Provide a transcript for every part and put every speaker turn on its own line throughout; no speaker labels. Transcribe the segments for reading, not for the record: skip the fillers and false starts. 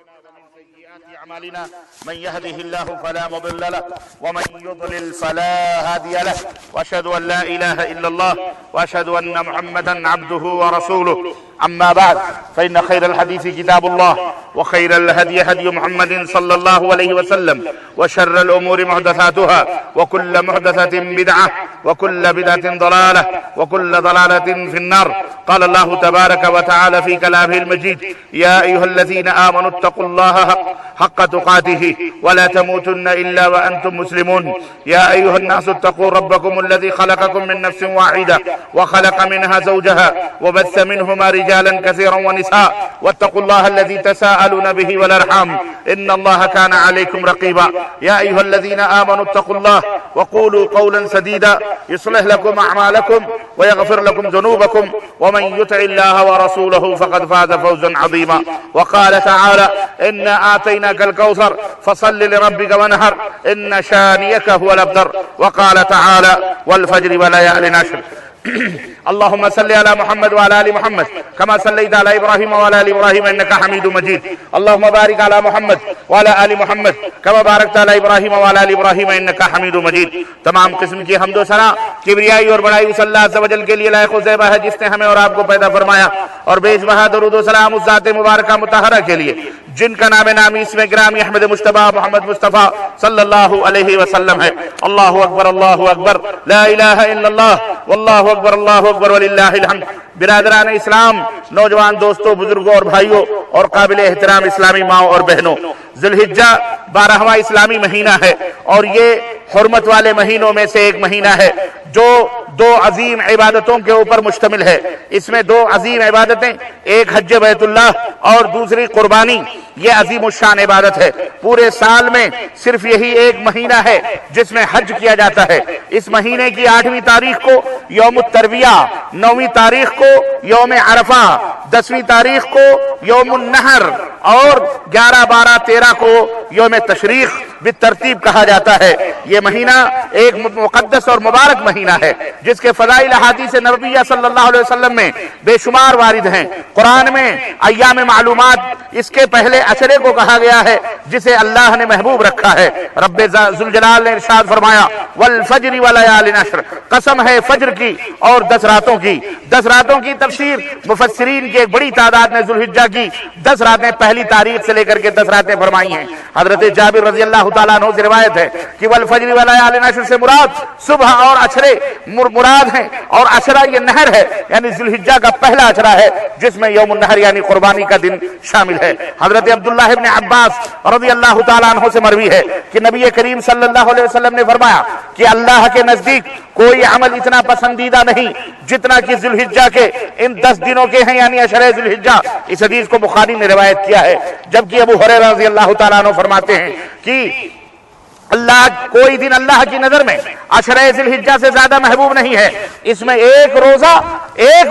أنفسنا ومن سيئات أعمالنا من يهده الله فلا مضل له ومن يضلل فلا هادي له وأشهد أن لا إله إلا الله وأشهد أن محمدا عبده ورسوله أما بعد فإن خير الحديث كتاب الله وخير الهدي هدي محمد صلى الله عليه وسلم وشر الأمور محدثاتها وكل محدثة بدعة وكل بدعة ضلالة وكل ضلالة في النار. قال الله تبارك وتعالى في كلامه المجيد: يا أيها الذين آمنوا اتقوا الله حق تقاته ولا تموتن إلا وأنتم مسلمون. يا أيها الناس اتقوا ربكم الذي خلقكم من نفس واحدة وخلق منها زوجها وبث منهما رجالا كثيرا ونساء واتقوا الله الذي تساءلون به والأرحام إن الله كان عليكم رقيبا. يا أيها الذين آمنوا اتقوا الله وقولوا قولا سديدا يصلح لكم أعمالكم ويغفر لكم ذنوبكم ومن يطع الله ورسوله فقد فاز فوزا عظيما. وقال تعالى: إنا آتيناك الكوثر فصل لربك وانحر إن شانئك هو الأبتر. وقال تعالى: والفجر وليال عشر. اللهم صل على محمد وعلى آل محمد كما صليت على إبراهيم وعلى آل إبراهيم إنك حميد مجيد. اللهم بارك على محمد وعلى آل محمد كما باركت على إبراهيم وعلى آل إبراهيم إنك حميد مجيد. تمام قسم کی حمد و ثنا کبریائی اور بڑائی اس اللہ عز و جل کے لیے لائق و زیبا ہے جس نے ہمیں اور آپ کو پیدا فرمایا، اور بے بہا درود و سلام اس ذات مبارکہ مطہرہ کے لیے جن کا نام نامی اس میں گرامی احمد مجتبی محمد مصطفیٰ صلی اللہ علیہ وسلم ہے. اللہ اکبر اللہ اکبر لا الہ الا اللہ واللہ اکبر اللہ اکبر وللہ الحمد. برادران اسلام، نوجوان دوستوں، بزرگوں اور بھائیوں اور قابل احترام اسلامی ماؤں اور بہنوں، ذی الحجہ 12واں اسلامی مہینہ ہے اور یہ حرمت والے مہینوں میں سے ایک مہینہ ہے جو دو عظیم عبادتوں کے اوپر مشتمل ہے. اس میں دو عظیم عبادتیں، ایک حج بیت اللہ اور دوسری قربانی. یہ عظیم الشان عبادت ہے. پورے سال میں صرف یہی ایک مہینہ ہے جس میں حج کیا جاتا ہے. اس مہینے کی 8ویں تاریخ کو یوم الترویہ، 9ویں تاریخ کو یوم عرفہ، 10ویں تاریخ کو یوم النحر اور 11، 12، 13 کو یوم تشریق بالترتیب کہا جاتا ہے. یہ مہینہ ایک مقدس اور مبارک مہینہ ہے جس کے فضائل احادیث نبویہ صلی اللہ علیہ وسلم میں بے شمار وارد ہیں. قرآن میں ایام معلومات اس کے پہلے عشرے کو کہا گیا ہے جسے اللہ نے محبوب رکھا ہے. رب ذوالجلال نے ارشاد فرمایا: والفجر ولیال عشر، قسم ہے فجر کی اور 10 راتوں کی. 10 راتوں کی تفسیر مفسرین کی ایک بڑی تعداد نے ذی الحجہ کی 10 راتیں پہلی تاریخ سے لے کر کے 10 راتیں فرمائی ہیں. حضرت جابر رضی اللہ تعالیٰ عنہ سے روایت ہے کہ والفجر ولیال عشر سے مراد صبح اور عشرے مراد ہیں، اور عشرہ یہ نہر ہے یعنی ذی الحجہ کا پہلا عشرہ ہے جس میں یوم النحر یعنی قربانی کا دن شامل ہے. حضرت عبداللہ ابن عباس رضی اللہ تعالیٰ عنہ سے مروی ہے کہ نبی کریم صلی اللہ علیہ وسلم نے فرمایا کہ اللہ کے نزدیک کوئی عمل اتنا پسندیدہ نہیں جتنا کہ ذی الحجہ کے ان 10 دنوں کے ہیں یعنی عشرہ ذی الحجہ. اس حدیث کو بخاری نے روایت کیا ہے. جبکہ ابو ہریرہ رضی اللہ تعالیٰ عنہ فرماتے ہیں کہ کوئی دن اللہ کی نظر میں عشرہ ذی الحجہ سے زیادہ محبوب نہیں ہے. اس میں ایک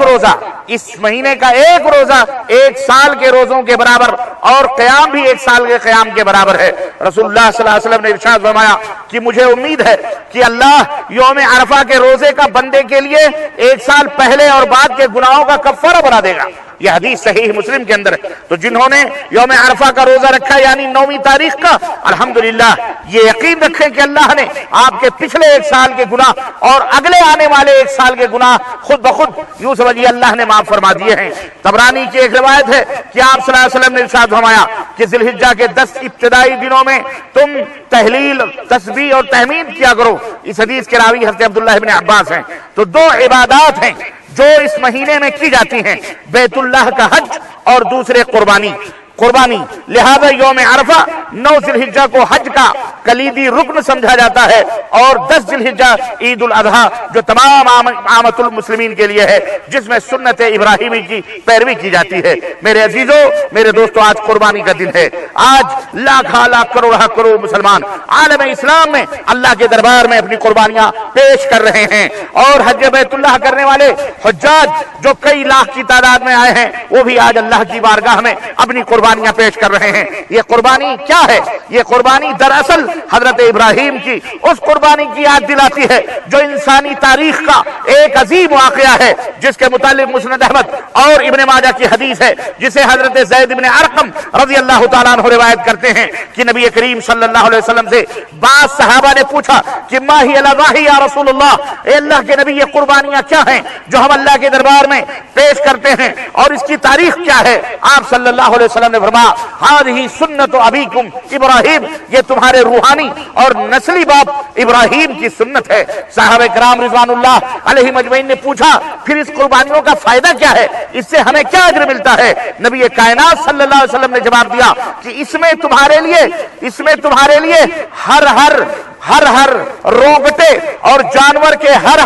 روزہ اس مہینے کا ایک روزہ 1 سال کے روزوں کے برابر اور قیام بھی 1 سال کے قیام کے برابر ہے. رسول اللہ صلی اللہ علیہ وسلم نے ارشاد فرمایا کہ مجھے امید ہے کہ اللہ یوم عرفہ کے روزے کا بندے کے لیے 1 سال پہلے اور بعد کے گناہوں کا کفارہ بنا دے گا. یہ حدیث صحیح مسلم کے اندر ہے. تو جنہوں نے یوم عرفہ کا روزہ رکھا یعنی 9ویں تاریخ کا، الحمدللہ یہ یقین رکھیں کہ اللہ نے آپ کے پچھلے 1 سال کے گناہ اور اگلے آنے والے 1 سال کے گناہ خود بخود یوں سمجھیے اللہ نے معاف فرما دیے ہیں. طبرانی کی ایک روایت ہے کہ آپ صلی اللہ علیہ وسلم نے ارشاد فرمایا کہ ذی الحجہ کے 10 ابتدائی دنوں میں تم تہلیل، تسبیح اور تحمید کیا کرو. اس حدیث کے راوی حضرت عبداللہ ابن عباس ہیں. تو 2 عبادات ہیں جو اس مہینے میں کی جاتی ہیں، بیت اللہ کا حج اور دوسرے قربانی. لہذا یوم عرفہ 9 ذی الحجہ کو حج کا کلیدی رکن سمجھا جاتا ہے اور 10 ذی الحجہ عید الاضحیٰ جو تمام عامت المسلمین کے لیے ہے جس میں سنت ابراہیمی کی پیروی کی جاتی ہے. میرے عزیزوں، میرے دوستوں، آج قربانی کا دن ہے. آج لاکھ کروڑ مسلمان عالم اسلام میں اللہ کے دربار میں اپنی قربانیاں پیش کر رہے ہیں، اور حج بیت اللہ کرنے والے حجاج جو کئی لاکھ کی تعداد میں آئے ہیں وہ بھی آج اللہ کی بارگاہ میں اپنی قربانی قربانیاں پیش کر رہے ہیں۔ یہ قربانی کیا ہے؟ یہ قربانی دراصل حضرت ابراہیم کی اس قربانی کی یاد دلاتی ہے جو انسانی تاریخ کا ایک عظیم واقعہ ہے، جس کے متعلق مسند احمد اور ابن ماجہ کی حدیث ہے، جسے حضرت زید بن ارقم رضی اللہ تعالیٰ عنہ روایت کرتے ہیں کہ نبی کریم صلی اللہ علیہ وسلم سے بعض صحابہ نے پوچھا کہ ما ہی الاضاحی یا رسول اللہ، اے اللہ کے نبی یہ قربانیاں کیا ہیں جو ہم اللہ کے دربار میں پیش کرتے ہیں اور اس کی تاریخ کیا ہے؟ آپ صلی اللہ علیہ وسلم نے فرمایا ہذہ سنت ابیکم ابراہیم، یہ تمہارے روحانی اور نسلی باپ ابراہیم کی سنت ہے۔ صحابہ کرام رضوان اللہ علیہ مجمعین نے پوچھا پھر اس قربانیوں کا فائدہ کیا ہے، اس سے ہمیں کیا اجر ملتا ہے؟ نبی کائنات صلی اللہ علیہ وسلم نے جواب دیا کہ اس میں تمہارے لیے ہر روگٹے اور جانور کے ہر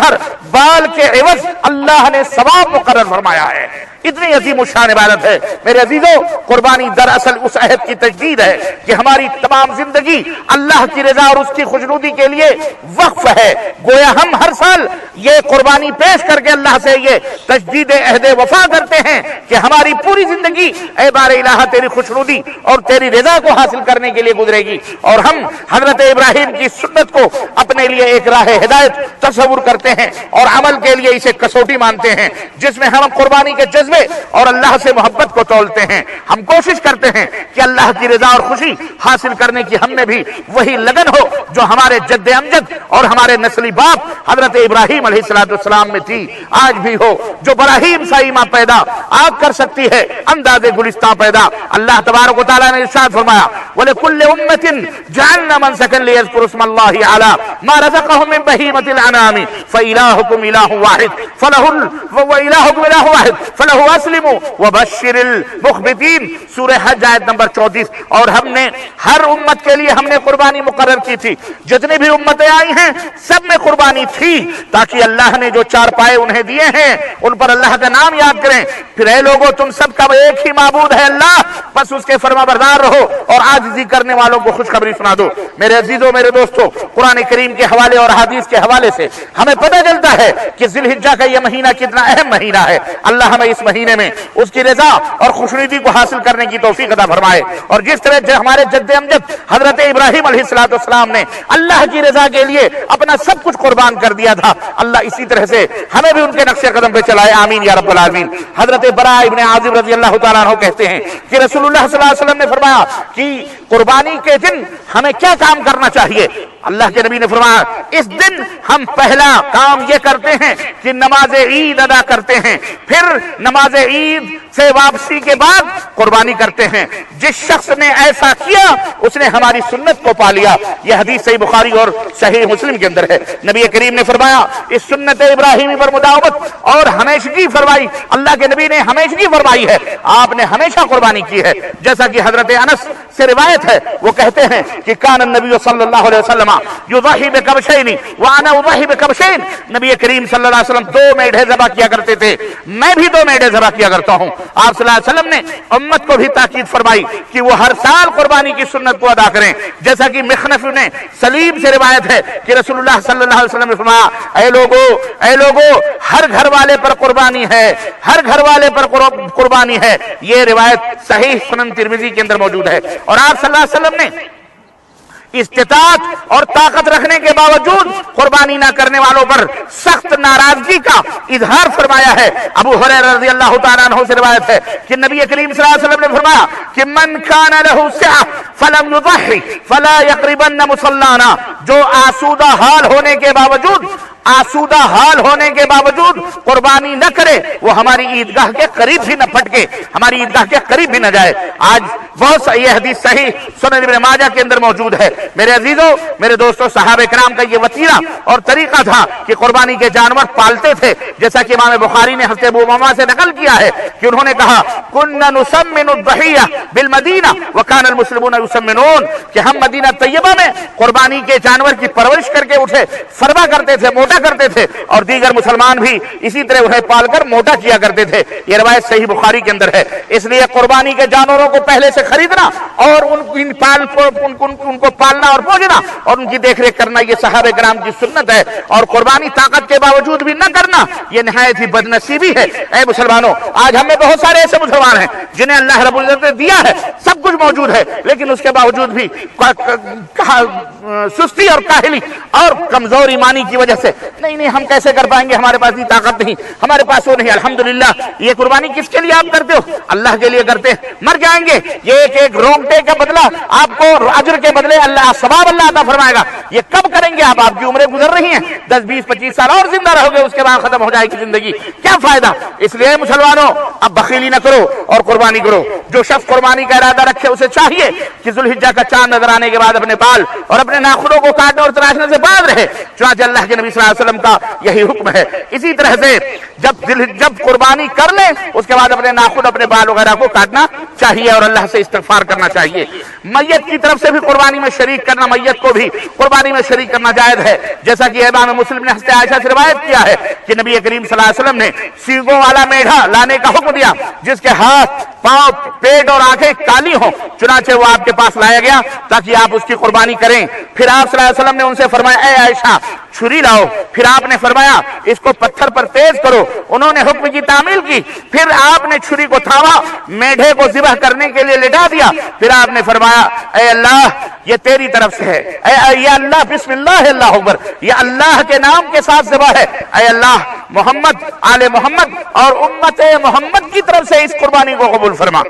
بال کے عوض اللہ نے ثواب مقرر فرمایا ہے۔ اتنی عظیم الشان عبادت ہے میرے عزیزو۔ قربانی دراصل اس عہد کی تجدید ہے کہ ہماری تمام زندگی اللہ کی رضا اور اس کی خوشنودی کے لیے وقف ہے۔ گویا ہم ہر سال یہ قربانی پیش کر کے اللہ سے یہ تجدید عہد وفا کرتے ہیں کہ ہماری پوری زندگی اے بار الہ تیری خوشنودی اور تیری رضا کو حاصل کرنے کے لیے گزرے گی، اور ہم حضرت ابراہیم کی سنت کو اپنے لیے ایک راہ ہدایت تصور کرتے ہیں اور عمل کے لیے اسے کسوٹی مانتے ہیں، جس میں ہم قربانی کے جذبے اور اللہ سے محبت کو تولتے ہیں۔ ہم کوشش کرتے ہیں کہ اللہ کی رضا اور خوشی حاصل کرنے کی ہم میں بھی وہی لگن ہو جو ہمارے جد امجد اور ہمارے نسلی باپ حضرت ابراہیم علیہ السلام میں تھی، آج بھی ہو۔ جو براہیم سا ایمان پیدا آگ کر سکتی ہے انداز گلستان پیدا۔ اللہ تبارک و تعالیٰ نے ارشاد فرمایا وَلِكُلِّ أُمَّةٍ جَعَلْنَا مَنْسَكًا لِيَذْكُرُوا اسْمَ اللَّهِ عَلَى مَا رَزَقَهُم مِّن بَهِيمَةِ الْأَنْعَامِ فَإِلَٰهُكُمْ إِلَٰهٌ وَاحِدٌ فَلَهُ أَسْلِمُوا وَبَشِّرِ الْمُخْبِتِينَ۔ سورہ حج آیت نمبر 34۔ اور ہم نے ہر امت کے لیے ہم نے قربانی مقرر کی تھی، جتنی بھی امتیں آئی ہیں سب میں قربانی تھی، تاکہ اللہ نے جو چار پائے انہیں دیے ہیں ان پر اللہ کا نام یاد کریں۔ پھر اے لوگوں تم سب کا ایک ہی معبود ہے اللہ، بس اس کے فرما بردار رہو اور عاجزی کرنے والوں کو خوشخبری سنا دو۔ میرے عزیزوں میرے دوستو، قرآن کریم کے حوالے اور حدیث کے حوالے سے ہمیں پتہ چلتا ہے کہ ذی الحجہ کا یہ مہینہ کتنا اہم مہینہ ہے۔ اللہ ہمیں اس مہینے میں اس کی رضا اور خوشنودی کو حاصل کرنے کی توفیق عطا فرمائے، اور جس طرح ہمارے جد امجد حضرت ابراہیم علیہ السلام نے اللہ کی رضا کے لیے اپنا سب کچھ قربان کر دیا تھا، اللہ اسی طرح سے ہمیں بھی ان کے نقش قدم پہ چلائے، آمین یا رب العالمین۔ حضرت براء ابن عازب رضی اللہ تعالیٰ عنہ کہتے ہیں کہ رسول اللہ صلی اللہ علیہ وسلم نے فرمایا کہ قربانی کے دن ہمیں کیا کام کرنا چاہیے؟ اللہ کے نبی نے فرمایا اس دن ہم پہلا کام یہ کرتے ہیں کہ نماز عید ادا کرتے ہیں، پھر نماز عید سے واپسی کے بعد قربانی کرتے ہیں۔ جس شخص نے ایسا کیا اس نے ہماری سنت کو پا لیا۔ یہ حدیث صحیح بخاری اور صحیح مسلم کے اندر ہے۔ نبی کریم نے فرمایا اس سنت ابراہیمی پر مداومت اور ہمیشگی فرمائی، اللہ کے نبی نے ہمیشگی فرمائی ہے، آپ نے ہمیشہ قربانی کی ہے، جیسا کہ حضرت انس سے روایت ہے، وہ کہتے ہیں کہ کان النبی صلی اللہ علیہ وسلم یضحی بکبشین وانا اضحی بکبشین، نبی کریم صلی اللہ علیہ وسلم 2 میڑھے ذبح کیا کرتے تھے، میں بھی 2 میڑھے ذبح کیا کرتا ہوں۔ آپ صلی اللہ علیہ وسلم نے امت کو بھی تاکید فرمائی کہ وہ ہر سال قربانی کی سنت کو ادا کریں، جیسا کہ مخنف نے سلیم سے روایت ہے کہ رسول اللہ صلی اللہ علیہ وسلم نے فرمایا اے لوگو ہر گھر والے پر قربانی ہے، ہر گھر والے پر قربانی ہے۔ یہ روایت صحیح سنن ترمذی کے اندر موجود ہے، اور آپ صلی اللہ علیہ وسلم نے استطاعت اور طاقت رکھنے کے باوجود قربانی نہ کرنے والوں پر سخت ناراضگی کا اظہار فرمایا ہے۔ ابو ہریرہ رضی اللہ تعالیٰ عنہ سے روایت ہے کہ نبی کریم صلی اللہ علیہ وسلم نے فرمایا کہ من کان لہ سعہ فلم یضحی فلا یقربن مصلانا، جو آسودہ حال ہونے کے باوجود قربانی نہ کرے وہ ہماری عیدگاہ کے قریب بھی نہ پھٹکے، ہماری عیدگاہ کے قریب بھی نہ جائے۔ آج بہت سی یہ حدیث صحیح سنن ابن ماجہ کے اندر موجود ہے۔ میرے عزیزوں میرے دوستوں، صحابہ کرام کا یہ وتیرہ اور طریقہ تھا کہ قربانی کے جانور پالتے تھے، جیسا کہ امام بخاری نے حضرت ابو امامہ سے نقل کیا ہے کہ انہوں نے کہا کنا نسمن الضحیہ بالمدینہ وکان المسلمون یسمنون، کہ ہم مدینہ طیبہ میں قربانی کے جانور کی پرورش کر کے اسے فربا کرتے تھے، موٹا کرتے تھے، اور دیگر مسلمان بھی اسی طرح انہیں پال کر موٹا کیا کرتے تھے۔ یہ روایت صحیح بخاری کے اندر ہے۔ اس لیے قربانی کے جانوروں کو پہلے سے خریدنا اور ان کو پالنا اور پوجنا اور ان کی دیکھ ریکھ کرنا یہ صحابہ کرام کی سنت ہے، اور قربانی طاقت کے باوجود بھی نہ کرنا یہ نہایت ہی بدنصیبی ہے۔ اے مسلمانوں، آج ہم میں بہت سارے ایسے مسلمان ہیں جنہیں اللہ رب العزت نے دیا ہے، سب کچھ موجود ہے، لیکن اس کے باوجود بھی سستی اور کاہلی اور کمزور ایمانی کی وجہ سے نہیں ہم کیسے کر پائیں گے، ہمارے پاس یہ طاقت نہیں، ہمارے پاس وہ نہیں۔ الحمدللہ یہ قربانی کس کے لیے آپ کرتے ہو؟ اللہ کے لیے کرتے ہیں۔ مر جائیں گے، یہ ایک رونگٹے کا بدلہ آپ کو اجر کے بدلے اللہ ثواب اللہ عطا فرمائے گا۔ یہ کب کریں گے آپ کی عمریں گزر رہی ہیں، 10 20 25 سال اور زندہ رہو گے، اس کے بعد ختم ہو جائے گی زندگی، کیا فائدہ؟ اس لیے مسلمانوں اب بخیلی نہ کرو اور قربانی کرو۔ جو شخص قربانی کا ارادہ رکھے اسے چاہیے کہ ذوالحجہ کا چاند نظر آنے کے بعد اپنے بال اور اپنے ناخنوں کو کاٹنے اور تراشنے سے باز رہے، چنانچہ اللہ کے نبی صلی اللہ علیہ وسلم کا یہی حکم ہے۔ اسی طرح سے جب قربانی کر لیں اس کے بعد اپنے ناخن اپنے بال وغیرہ کو کاٹنا چاہیے اور اللہ سے استغفار کرنا چاہیے۔ میت کی طرف سے بھی قربانی میں شریک کرنا، میت کو بھی قربانی میں شریک کرنا جائز ہے، جیسا کہ امام مسلم نے حضرت عائشہ سے روایت کیا ہے کہ نبی کریم صلی اللہ علیہ وسلم نے سینگوں والا میڑھا لانے کا حکم دیا جس کے ہاتھ، پاؤں، پیٹ اور آنکھیں کالی ہوں، چنانچہ وہ آپ کے پاس لایا گیا تاکہ آپ اس کی قربانی کریں۔ پھر آپ صلی اللہ علیہ وسلم نے ان سے فرمایا اے عائشہ چھری لاؤ، پھر آپ نے فرمایا اس کو پتھر پر تیز کرو، انہوں نے حکم کی تعمیل کی، پھر آپ نے چھری کو تھاما، میڑھے کو ذبح کرنے کے لیے لٹا دیا، پھر آپ نے فرمایا اے اللہ یہ تیری طرف سے ہے، اے اللہ بسم اللہ اللہ اکبر، یہ اللہ کے نام کے ساتھ ذبح ہے، اے اللہ محمد، آل محمد اور امت محمد کی طرف سے اس قربانی کو قبول فرما۔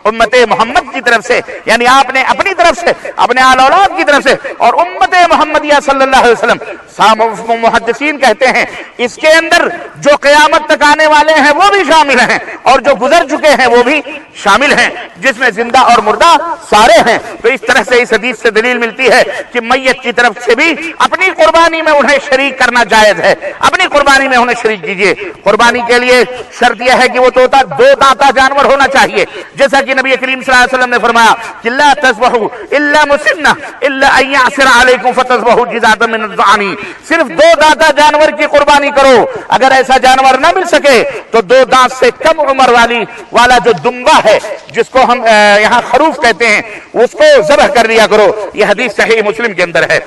امت محمد کی طرف سے یعنی آپ نے اپنی طرف سے، اپنے آل اولاد کی طرف سے، اور امت محمدیہ صلی اللہ علیہ وسلم۔ محدثین کہتے ہیں اس کے اندر جو قیامت تک آنے والے ہیں وہ بھی شامل ہیں اور جو گزر چکے ہیں وہ بھی شامل ہیں، جس میں زندہ اور مردہ سارے ہیں۔ تو اس طرح سے اس حدیث سے دلیل ملتی ہے کہ میت کی طرف سے بھی اپنی قربانی میں انہیں شریک کرنا جائز ہے، اپنی قربانی میں انہیں شریک کیجیے۔ قربانی کے لیے شرط یہ ہے کہ وہ دو دانتا جانور ہونا چاہیے، جیسا کہ نبی کریم صلی اللہ علیہ وسلم نے فرمایا کہ لا تذبحوا الا مسنہ الا ان یعصر علیکم فتذبحوا جذعۃ من الضأن، صرف دو دانتا جانور کی قربانی کرو، اگر ایسا جانور نہ مل سکے تو دو دانت سے کم عمر والا جو دمبا ہے جس کو ہم یہاں خروف کہتے ہیں اس کو ذبح کر لیا کرو۔ یہ حدیث صحیح مسلم کے اندر ہے۔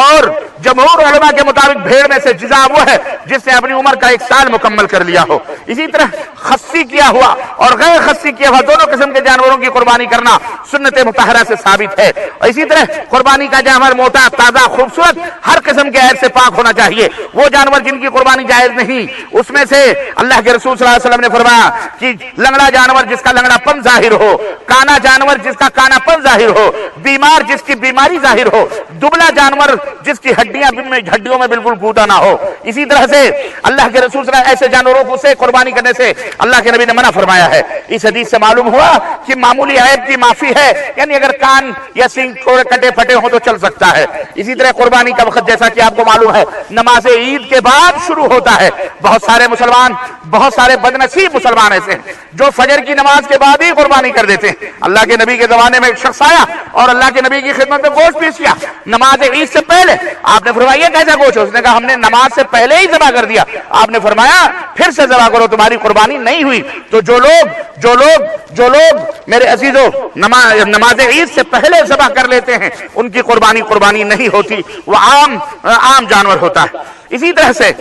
اور جمہور علماء کے مطابق بھیڑ میں سے جزا وہ ہے جس نے اپنی عمر کا 1 سال مکمل کر لیا ہو۔ اسی طرح خصی کیا ہوا اور غیر خصی کیا ہوا دونوں قسم کے جانوروں کی قربانی کرنا سنت مطہرہ سے ثابت ہے۔ اور اسی طرح قربانی کا جانور موٹا، تازہ، خوبصورت، ہر قسم کے عیب سے پاک ہونا چاہیے۔ وہ جانور جن کی قربانی جائز نہیں اس میں سے اللہ کے رسول صلی اللہ علیہ وسلم نے فرمایا کہ لنگڑا جانور جس کا لنگڑا پن ظاہر ہو، کانا جانور جس کا کانا پن ظاہر ہو، بیمار جس کی بیماری ظاہر ہو، دبلا جانور جس کی ہڈیوں میں بالکل گودا نہ ہو۔ اسی طرح سے اللہ کے رسول صلی اللہ علیہ وسلم ایسے جانوروں کو سے قربانی کرنے سے اللہ کے نبی نے منع فرمایا ہے۔ اس حدیث سے معلوم ہوا کہ معمولی عیب کی معافی ہے، یعنی اگر کان یا سینگ تھوڑے کٹے پھٹے ہوں تو چل سکتا ہے۔ اسی طرح قربانی کا وقت جیسا کہ آپ کو معلوم ہے نماز عید کے بعد شروع ہوتا ہے۔ بہت سارے مسلمان، بہت سارے بدنصیب مسلمان ایسے ہیں جو فجر کی نماز کے بعد ہی قربانی کر دیتے ہیں۔ اللہ کے نبی کے زمانے میں ایک شخص آیا اور اللہ کے نبی کی خدمت میں گوشت پیش کیا نماز عید سے پہلے۔ آپ نے فرمایا کیسا گوشت؟ اس نے کہا ہم نے نماز سے پہلے ہی ذبح کر دیا۔ آپ نے فرمایا پھر سے ذبح کرو، تمہاری قربانی نہیں ہوئی۔ تو جو لوگ میرے عزیزو نماز عید سے پہلے ذبح کر لیتے ہیں ان کی قربانی نہیں ہوتی، وہ عام جانور ہوتا ہے۔ اسی طرح سے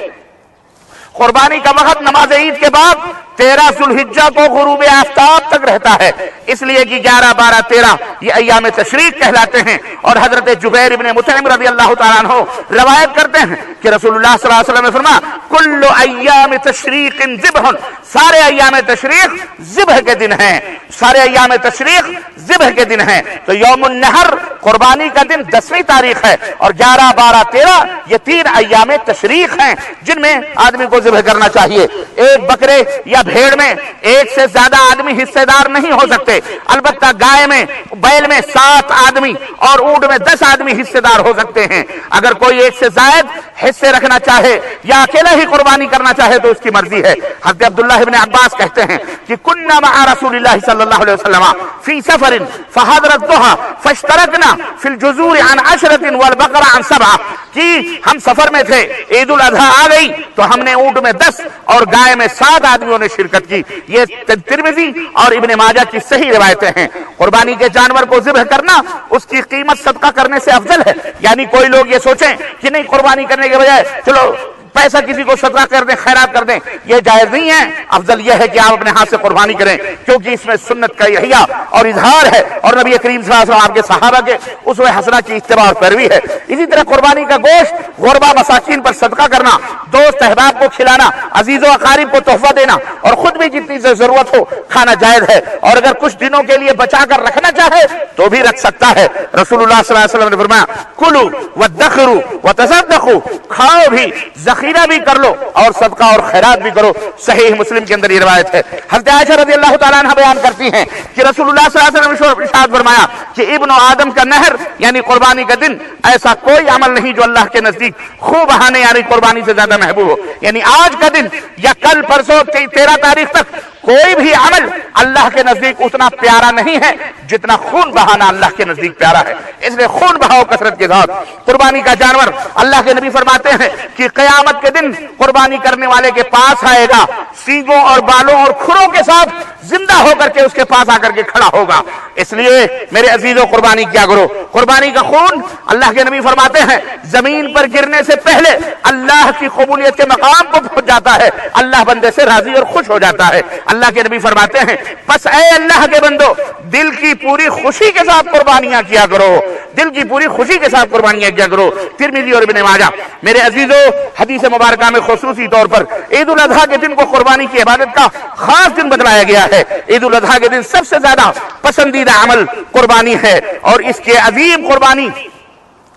قربانی کا وقت نماز عید کے بعد 13 ذوالحجہ کو غروب آفتاب تک رہتا ہے، اس لیے کہ 11، 12، 13 یہ ایام تشریق کہلاتے ہیں۔ اور حضرت جبیر ابن مطعم رضی اللہ تعالیٰ عنہ روایت کرتے ہیں کہ رسول اللہ صلی اللہ علیہ وسلم نے فرمایا کل ایام تشریق ذبح، سارے ایام تشریق ذبح کے دن ہیں، سارے ایام تشریق ذبح کے دن ہیں۔ تو یوم النحر قربانی کا دن 10ویں تاریخ ہے، اور 11، 12، 13 یہ 3 ایام تشریق ہیں جن میں آدمی کو ذبح کرنا چاہیے۔ ایک بکرے یا بھیڑ میں 1 سے زیادہ آدمی حصے دار نہیں ہو سکتے، البتہ گائے میں، بیل میں 7 آدمی اور اونٹ میں 10 آدمی حصے دار ہو سکتے ہیں۔ اگر کوئی 1 سے زائد حصے رکھنا چاہے یا اکیلا ہی قربانی کرنا چاہے تو اس کی مرضی ہے۔ حضرت عبداللہ ابن عباس کہتے ہیں کہ کننا مع رسول اللہ صلی اللہ علیہ وسلم فی سفر فحضر الضحى فاشتركنا فی الجزور عن 10 والبقر عن 7، کہ ہم سفر میں تھے، عید الاضحیٰ آ گئی تو ہم نے اونٹ میں 10 اور گائے میں 7 آدمیوں نے شرکت کی۔ یہ ترمذی اور ابن ماجہ کی صحیح روایتیں ہیں۔ قربانی کے جانور کو ذبح کرنا اس کی قیمت صدقہ کرنے سے افضل ہے، یعنی کوئی لوگ یہ سوچیں کہ نہیں قربانی کرنے کے بجائے چلو پیسہ کسی کو صدقہ کر دیں، خیرات کر دیں، یہ جائز نہیں ہے۔ افضل یہ ہے کہ آپ اپنے ہاتھ سے قربانی کریں، کیونکہ اس میں سنت کا احیاء اور اظہار ہے، اور نبی کریم صلی اللہ علیہ وسلم آپ کے صحابہ کے اسوہ حسنہ کی اتباع اور پیروی ہے۔ اسی طرح قربانی کا گوشت غربا مساکین پر صدقہ کرنا، دوست احباب کو کھلانا، عزیز و اقارب کو تحفہ دینا، اور خود بھی جتنی ضرورت ہو کھانا جائز ہے، اور اگر کچھ دنوں کے لیے بچا کر رکھنا چاہے تو بھی رکھ سکتا ہے۔ رسول اللہ صلی اللہ علیہ وسلم نے فرمایا کلوا وادخروا وتصدقوا، کھاؤ بھی، ذخیرہ بھی کر لو، اور صدقہ اور خیرات بھی کرو۔ صحیح مسلم کے اندر یہ روایت ہے۔ حضرت عائشہ رضی اللہ تعالیٰ عنہ بیان کرتی ہیں کہ رسول اللہ صلی اللہ علیہ وسلم نے ارشاد فرمایا کہ ابن آدم کا نہر یعنی قربانی کا دن، ایسا کوئی عمل نہیں جو اللہ کے نزدیک خوب بہانے یعنی قربانی سے زیادہ محبوب ہو۔ یعنی آج کا دن یا کل پرسوں 13 تاریخ تک کوئی بھی عمل اللہ کے نزدیک اتنا پیارا نہیں ہے جتنا خون بہانا اللہ کے نزدیک پیارا ہے۔ اس لیے خون بہاؤ کثرت کے ساتھ۔ قربانی کا جانور اللہ کے نبی فرماتے ہیں کہ قیامت کے دن قربانی کرنے والے کے پاس آئے گا، سینگوں اور بالوں اور کھروں کے ساتھ زندہ ہو کر کے اس کے پاس آ کر کے کھڑا ہوگا۔ اس لیے میرے عزیزوں قربانی کیا کرو۔ قربانی کا خون اللہ کے نبی فرماتے ہیں زمین پر گرنے سے پہلے اللہ کی قبولیت کے مقام کو پہنچ جاتا ہے، اللہ بندے سے راضی اور خوش ہو جاتا ہے۔ اللہ کے نبی فرماتے ہیں پس اے اللہ کے بندو دل کی پوری خوشی کے ساتھ قربانیاں کیا کرو، دل کی پوری خوشی کے ساتھ قربانیاں کیا کرو۔ ترمذی اور ابن ماجہ۔ میرے عزیزوں حدیث مبارکہ میں خصوصی طور پر عید الاضحیٰ کے دن کو قربانی کی عبادت کا خاص دن بتلایا گیا ہے۔ عید الاضحیٰ کے دن سب سے زیادہ پسندیدہ عمل قربانی ہے، اور اس کے عظیم قربانی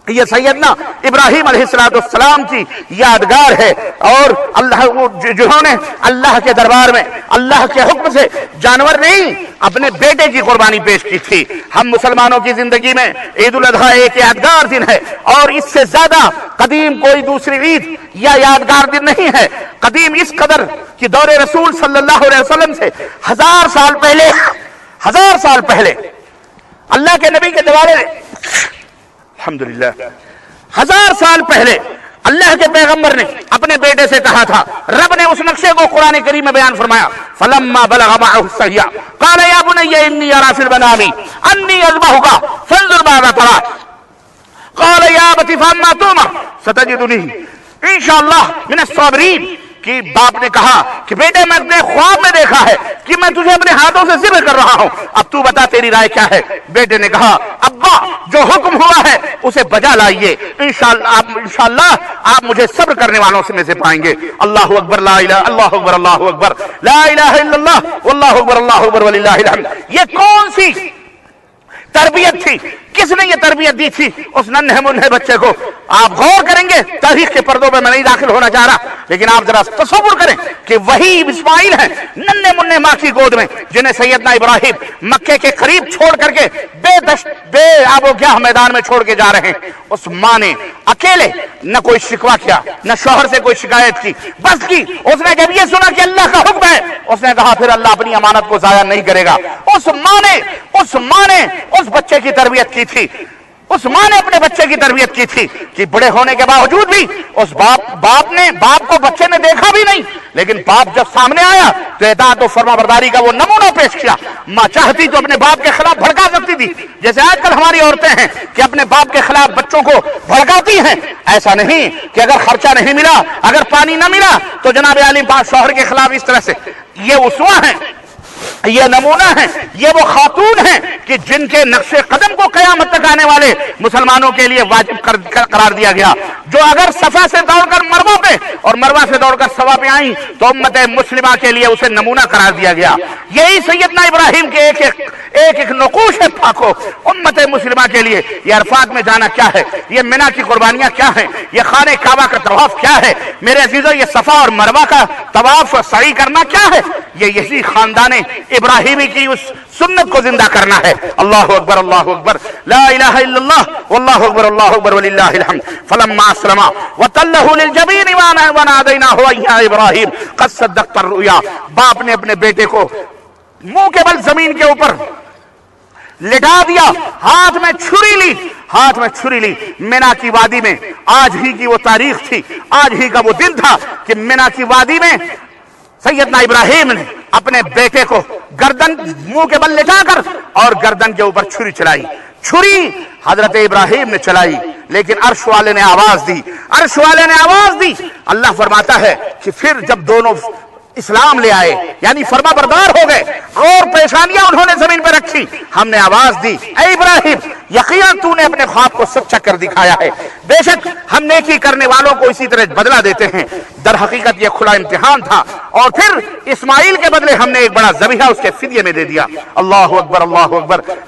یہ سیدنا ابراہیم علیہ السلام کی یادگار ہے، اور جنہوں نے اللہ کے دربار میں اللہ کے حکم سے جانور نہیں اپنے بیٹے کی قربانی پیش کی تھی۔ ہم مسلمانوں کی زندگی میں عید الاضحیٰ ایک یادگار دن ہے، اور اس سے زیادہ قدیم کوئی دوسری عید یا یادگار دن نہیں ہے۔ قدیم اس قدر کہ دور رسول صلی اللہ علیہ وسلم سے 1000 سال پہلے اللہ کے نبی کے دوارے الحمدللہ 1000 سال پہلے اللہ کے پیغمبر نے اپنے بیٹے سے کہا تھا، رب نے اس نقشے کو قرآن کریم میں بیان فرمایا فلما بلغ معه السعي قال يا بني اني ارى في المنام اني اذبحك فانظر ماذا ترى قال يا ابت افعل ما تؤمر ستجدني ان شاء الله من الصابرين، کہ باپ نے کہا کہ بیٹے میں اپنے خواب میں دیکھا ہے کہ میں تجھے اپنے ہاتھوں سے ذبح کر رہا ہوں، اب تو بتا تیری رائے کیا ہے۔ بیٹے نے کہا ابا جو حکم ہوا ہے اسے بجا لائیے، انشاءاللہ آپ مجھے صبر کرنے والوں سے میں سے پائیں گے۔ اللہ اکبر، لا الہ اللہ اکبر، اللہ اکبر لا الہ الا اللہ واللہ اکبر، اللہ اکبر وللہ الحمد۔ یہ کون سی تربیت تھی؟ کس نے یہ تربیت دی تھی اس ننھے منھے بچے کو؟ آپ غور کریں گے، تاریخ کے پردوں میں نہیں داخل ہونا چاہ رہا، لیکن آپ ذرا تصور کریں کہ وہی اسماعیل ہیں ننھے منھے ماں کی گود میں، جنہیں سیدنا ابراہیم مکے کے قریب چھوڑ کر کے بے آب و گیاہ میدان میں چھوڑ کے جا رہے ہیں۔ اس ماں نے اکیلے نہ کوئی شکوہ کیا، نہ شوہر سے کوئی شکایت کی، بس کی اس نے جب یہ سنا کہ اللہ کا حکم ہے اس نے کہا پھر اللہ اپنی امانت کو ضائع نہیں کرے گا۔ اس ماں نے اس بچے کی تربیت کی تھی، اس ماں نے اپنے بچے کی تربیت کی تھی کہ بڑے ہونے کے باوجود بھی اس باپ کو بچے نے دیکھا بھی نہیں، لیکن باپ جب سامنے آیا تو اطاعت و فرما برداری کا وہ نمونہ پیش کیا۔ ماں چاہتی تو اپنے باپ کے خلاف بھڑکا سکتی تھی، جیسے آج کل ہماری عورتیں ہیں کہ اپنے باپ کے خلاف بچوں کو بھڑکاتی ہیں۔ ایسا نہیں کہ اگر خرچہ نہیں ملا، اگر پانی نہ ملا تو جناب عالم پاک شوہر کے خلاف اس طرح سے، یہ اسوہ ہیں، یہ نمونہ ہیں، یہ وہ خاتون ہیں کہ جن کے نقش قدم کو قیامت تک آنے والے مسلمانوں کے لیے واجب قرار دیا گیا، جو اگر صفا سے دوڑ کر مروہ پہ اور مروہ سے دوڑ کر صفا پہ آئیں تو امت مسلمہ کے لیے اسے نمونہ قرار دیا گیا۔ یہی سیدنا ابراہیم کے ایک ایک نقوش ہے پاکو امت مسلمہ کے لیے. یہ عرفات میں جانا کیا ہے, یہ منی کی قربانیاں کیا ہیں, یہ خانہ کعبہ کا طواف کیا ہے میرے عزیزو, یہ صفا اور مروہ کا طواف سعی کرنا کیا ہے, یہ یہی خاندان ابراہیمی کی اس سنت کو زندہ کرنا ہے. اللہ اکبر اللہ اکبر لا الہ الا اللہ واللہ اکبر اللہ اکبر وللہ الحمد. فلما اسلما وتلہ للجبین ونادیناہ یا ابراہیم قد صدقت الرؤیا. باپ نے اپنے بیٹے کو منہ کے بل زمین کے اوپر لٹا دیا, ہاتھ میں چھری لی. منی کی وادی میں آج ہی کی وہ تاریخ تھی, آج ہی کا وہ دن تھا کہ منی کی وادی میں سیدنا ابراہیم نے اپنے بیٹے کو گردن منہ کے بل لٹا کر اور گردن کے اوپر چھری چلائی. چھری حضرت ابراہیم نے چلائی لیکن عرش والے نے آواز دی. اللہ فرماتا ہے کہ پھر جب دونوں اسلام لے آئے یعنی فرما بردار ہو گئے اور پیشانیاں انہوں نے زمین پہ رکھی, ہم نے آواز دی اے ابراہیم یقیناً تو نے اپنے خواب کو سچا کر دکھایا ہے. بے شک ہم نیکی کرنے والوں کو اسی طرح بدلہ دیتے ہیں. در حقیقت یہ کھلا امتحان تھا اور پھر اسماعیل کے بدلے ہم نے ایک بڑا ذبیحہ اس کے فدیے میں دے دیا. اللہ اکبر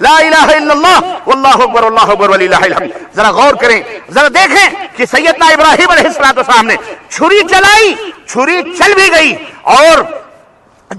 لا الہ الا اللہ واللہ اکبر اللہ اکبر وللہ الحمد. ذرا غور کریں, ذرا دیکھیں کہ سیدنا ابراہیم علیہ السلام نے چھری چلائی, چھری چل بھی گئی اور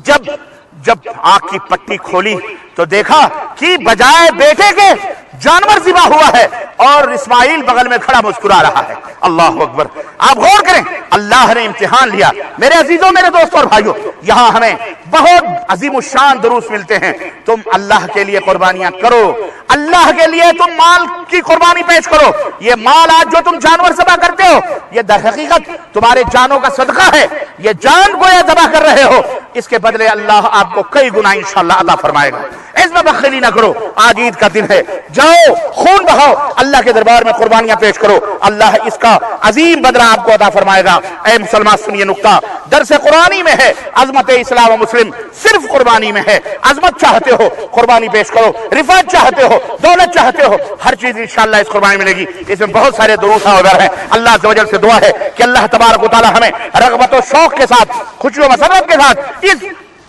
جب آنکھ کی پٹی کھولی تو دیکھا کہ بجائے بیٹے کے جانور ذبح ہوا ہے اور اسماعیل بغل میں کھڑا مسکرا رہا ہے. اللہ اکبر. آپ غور کریں, اللہ نے امتحان لیا. میرے عزیزوں, میرے دوستوں اور بھائیوں, یہاں ہمیں بہت عظیم الشان دروس ملتے ہیں. تم اللہ کے لیے قربانیاں کرو, اللہ کے لیے تم مال کی قربانی پیش کرو. یہ مال آج جو تم جانور ذبح کرتے ہو یہ در حقیقت تمہارے جانوں کا صدقہ ہے. یہ جان کو یہ ذبح کر رہے ہو, اس کے بدلے اللہ آپ کو کئی گنا انشاءاللہ عطا فرمائے گا. اس میں بخیلی نہ کرو. آج عید کا دن ہے, جاؤ خون بہاؤ, اللہ کے دربار میں قربانیاں پیش کرو. اللہ اس کا عظیم بدلہ آپ کو عطا فرمائے گا. اے مسلمان سن, یہ نقطہ درس قرآنی میں ہے. عظمت اسلام و مسلم صرف قربانی میں ہے. عظمت چاہتے ہو قربانی پیش کرو, رفعت چاہتے ہو, دولت چاہتے ہو, ہر چیز انشاءاللہ اس قربانی ملے گی. اس میں بہت سارے دروس ادھر ہیں. اللہ عز و جل سے دعا ہے کہ اللہ تبارک و تعالی ہمیں رغبت و شوق کے ساتھ, خوشی و مسرت کے ساتھ اس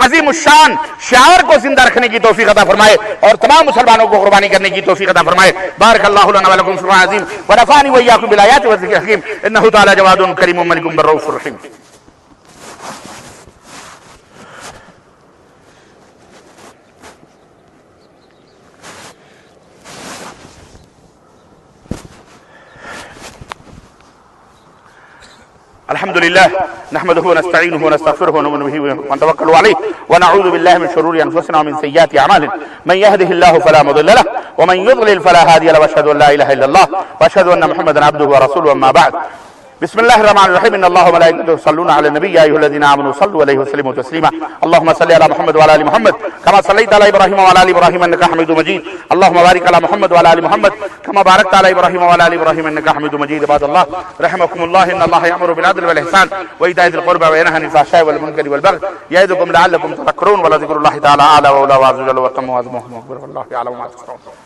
عظیم الشان شعار کو زندہ رکھنے کی توفیق عطا فرمائے اور تمام مسلمانوں کو قربانی کرنے کی توفیق عطا فرمائے. بارک اللہ لنا ولکم فی القرآن العظیم ونفعنی وإیاکم بالآیات والذکر الحکیم انہ تعالی جواد کریم ملک بالرؤوف الرحیم. الحمد لله نحمده ونستعينه ونستغفره ونؤمن به ونتوكل عليه ونعوذ بالله من شرور انفسنا ومن سيئات اعمالنا من يهده الله فلا مضل له ومن يضلل فلا هادي له واشهد ان لا اله الا الله واشهد ان محمدا عبده ورسوله اما بعد. بسم الله الرحمن الرحيم. ان الله وملائكته يصلون على النبي يا ايها الذين امنوا صلوا عليه وسلموا تسليما. اللهم صل على محمد وعلى ال محمد كما صليت على ابراهيم وعلى ال ابراهيم انك حميد مجيد. اللهم بارك على محمد وعلى ال محمد كما باركت على ابراهيم وعلى ال ابراهيم انك حميد مجيد. عباد الله رحمكم الله, ان الله يأمر بالعدل والاحسان وايتاء ذي القربى وينهى عن الفحشاء والمنكر والبغي يعظكم لعلكم تذكرون ولذكر الله تعالى اعلى واولى وعز وجل وتم وعظمه اكبر والله يعلم ما تصنعون.